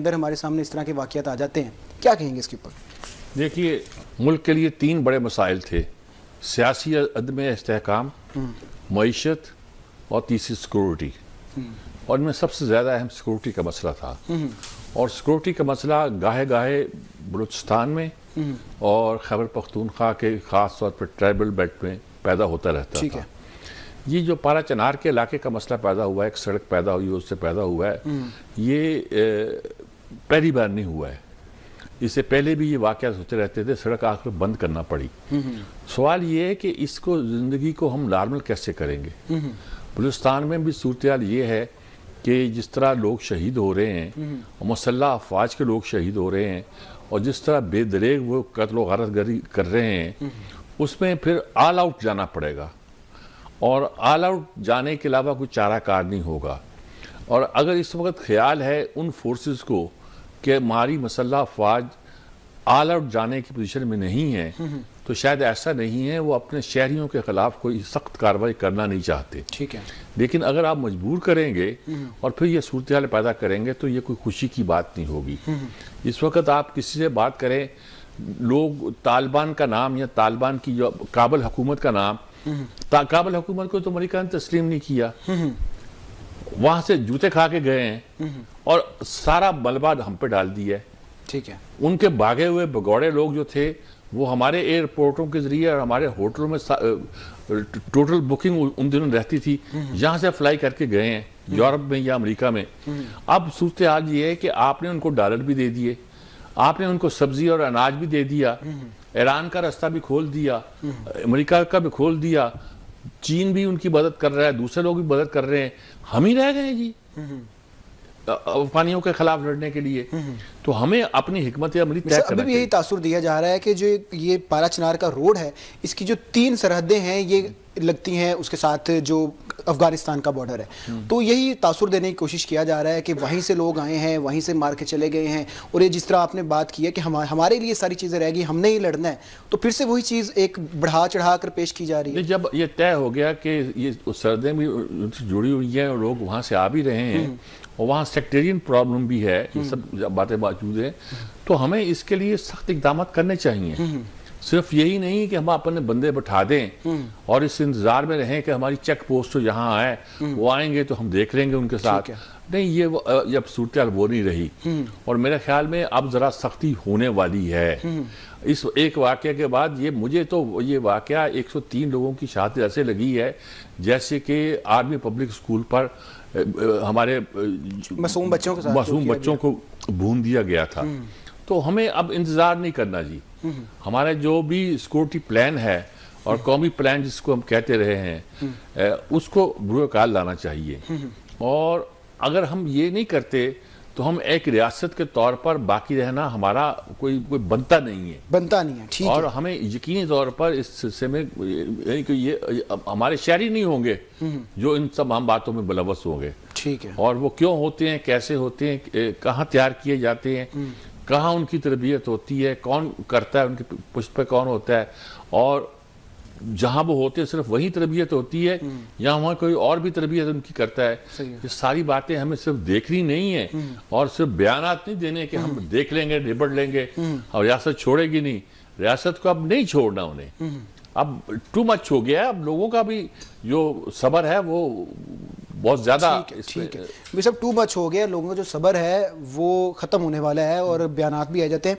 अंदर हमारे सामने इस तरह के वाक़यात आ जाते हैं, क्या कहेंगे इसके ऊपर? देखिए, मुल्क के लिए 3 बड़े मसाइल थे, सियासी अदम इस्तेहकाम, मईशत और तीसरी सिक्योरिटी। और इनमें सबसे ज़्यादा अहम सिक्योरिटी का मसला था। और सिक्योरिटी का मसला गाहे गाहे बलूचिस्तान में और खैबर पख्तूनख्वा के ख़ास तौर पर ट्राइबल बेल्ट में पैदा होता रहता था। ये जो पारा चनार के इलाके का मसला पैदा हुआ है, एक सड़क पैदा हुई है, उससे पैदा हुआ है, ये पहली बार नहीं हुआ है। इससे पहले भी ये वाक़यात होते रहते थे, सड़क आखिर बंद करना पड़ी। सवाल ये है कि इसको ज़िंदगी को हम नॉर्मल कैसे करेंगे। बलूचिस्तान में भी सूरत हाल ये है कि जिस तरह लोग शहीद हो रहे हैं और मुसल्लह अफवाज के लोग शहीद हो रहे हैं और जिस तरह बेदरेग वो कत्ल व गारतगरी कर रहे हैं, उसमें फिर ऑल आउट जाना पड़ेगा और ऑल आउट जाने के अलावा कोई चाराकार नहीं होगा। और अगर इस वक्त ख्याल है उन फोर्सेस को कि हमारी मुसल्लह अफवाज ऑल आउट जाने की पोजीशन में नहीं है, तो शायद ऐसा नहीं है, वो अपने शहरियों के खिलाफ कोई सख्त कार्रवाई करना नहीं चाहते। ठीक है, लेकिन अगर आप मजबूर करेंगे और फिर ये सूरत हाल पैदा करेंगे तो ये कोई खुशी की बात नहीं होगी। इस वक्त आप किसी से बात करें, लोग तालिबान का नाम या तालिबान की जो काबुल हुकूमत का नाम, काबुल हुकूमत को तो अमेरिका ने तस्लीम नहीं किया, वहां से जूते खा के गए हैं और सारा मलबा हम पे डाल दिया है। ठीक है, उनके भागे हुए भगौड़े लोग जो थे वो हमारे एयरपोर्टों के जरिए और हमारे होटलों में टोटल बुकिंग उन दिनों रहती थी, यहाँ से फ्लाई करके गए हैं यूरोप में या अमेरिका में। अब सूरत हाल ये है कि आपने उनको डॉलर भी दे दिए, आपने उनको सब्जी और अनाज भी दे दिया, ईरान का रास्ता भी खोल दिया, अमेरिका का भी खोल दिया, चीन भी उनकी मदद कर रहा है, दूसरे लोग भी मदद कर रहे हैं, हम ही रह गए जी अफगानियों के खिलाफ लड़ने के लिए। तो हमें अपनी हिकमत अमली तय करना चाहिए। यही तासुर दिया जा रहा है कि जो ये पारा चनार का रोड है, इसकी जो 3 सरहदें हैं ये लगती हैं उसके साथ जो अफगानिस्तान का बॉर्डर है, तो यही तासुर देने की कोशिश किया जा रहा है कि वहीं से लोग आए हैं, वहीं से मार के चले गए हैं। और ये जिस तरह आपने बात की है कि हमारे लिए सारी चीज़ें रहेगी, हमने ही लड़ना है, तो फिर से वही चीज़ एक बढ़ा चढ़ा कर पेश की जा रही है। जब ये तय हो गया कि ये सरहदें भी जुड़ी हुई हैं और लोग वहाँ से आ भी रहे हैं और वहाँ सेक्टेरियन प्रॉब्लम भी है, ये सब बातें मौजूद हैं, तो हमें इसके लिए सख्त इक़दाम करने चाहिए। सिर्फ यही नहीं कि हम अपने बंदे बैठा दें और इस इंतजार में रहें कि हमारी चेक पोस्ट यहाँ आए, वो आएंगे तो हम देख लेंगे उनके साथ। नहीं, ये अब सूरत हाल वो नहीं रही और मेरे ख्याल में अब ज़रा सख्ती होने वाली है। इस एक वाक़े के बाद मुझे तो ये वाक़या 103 लोगों की शहादत ऐसे लगी है जैसे कि आर्मी पब्लिक स्कूल पर हमारे मासूम बच्चों को भून दिया गया था। तो हमें अब इंतज़ार नहीं करना जी, हमारा जो भी सिक्योरिटी प्लान है और कौमी प्लान जिसको हम कहते रहे हैं, उसको बुरुकाल लाना चाहिए। और अगर हम ये नहीं करते तो हम एक रियासत के तौर पर बाकी रहना हमारा कोई बनता नहीं है। ठीक और हमें यकीनी तौर पर इस सिलसिले में कि ये हमारे शहरी नहीं होंगे जो इन सब आम बातों में मुलव्वस होंगे। ठीक है, और वो क्यों होते हैं, कैसे होते हैं, कहाँ तैयार किए जाते हैं, कहाँ उनकी तरबियत होती है, कौन करता है, उनकी पुष्ट पे कौन होता है, और जहाँ वो होते हैं सिर्फ वही तरबियत होती है या वहाँ कोई और भी तरबियत उनकी करता है। ये सारी बातें हमें सिर्फ देखनी नहीं है और सिर्फ बयानात नहीं देने कि हम देख लेंगे, निबड़ लेंगे और रियासत छोड़ेगी नहीं। रियासत को अब नहीं छोड़ना उन्हें, अब टू मच हो गया है। अब लोगों का भी जो सब्र है वो बहुत ज़्यादा ठीक है, सब टू मच हो गया, लोगों का जो सब्र है वो ख़त्म होने वाला है और बयानात भी आ जाते हैं।